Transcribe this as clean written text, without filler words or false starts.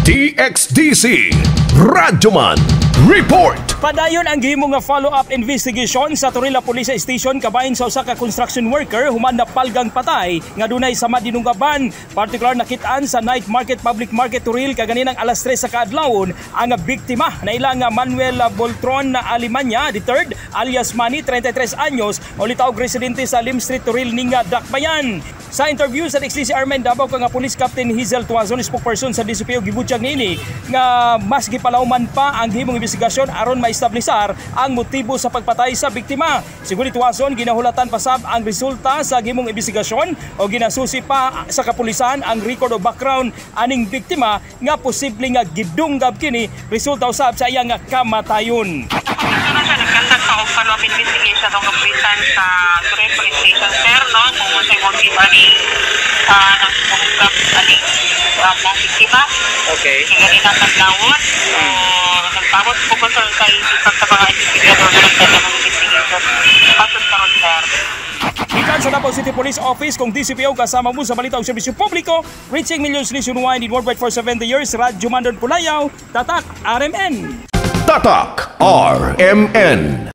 DXDC Radyoman Report. Padayon ang gihimo nga follow-up investigation sa Turila Police Station kabahin sa usa ka construction worker human na palgang patay nga dunay sama dinunggaban. Partikular nakitaan sa night market public market Turil kaganinang alas 3 sa kaadlawon ang biktima na ilang Manuel Boltron na Alemania III alias Manny 33 anyos o litawg residente sa Lim Street Turil ning Dakbayan. Sa interview sa DXDC Armen Davao nga Police Captain Hazel Tuazon spokesperson sa DCPO gibutyag niini nga mas gipalauman pa ang himong investigasyon aron maestablisar ang motibo sa pagpatay sa biktima. Siguro Tuazon ginahulatan pasab ang resulta sa himong investigasyon o ginasusi pa sa kapulisan ang record o background aning biktima nga posible nga gidunggab kini resulta usab sa iyang kamatayon. Nagkandak sa follow-up investigation ng kapulisan sa Turil Police Station, sir, no? Kung sa'yo mo si Manny nagpunggap aning mong biktima. Okay. Hindi na taglawon. So, nagtawag po ko sa isip sa mga investigator na nagdala ng investigation. Pasod karon, sir. Ikan sa Davao City Police Office kung DCPO kasama mo sa balita o serbisyo publiko, reaching millions nationwide in worldwide for 70 years, Radyo Mandon Pulayaw, Tatak RMN. Tatak RMN.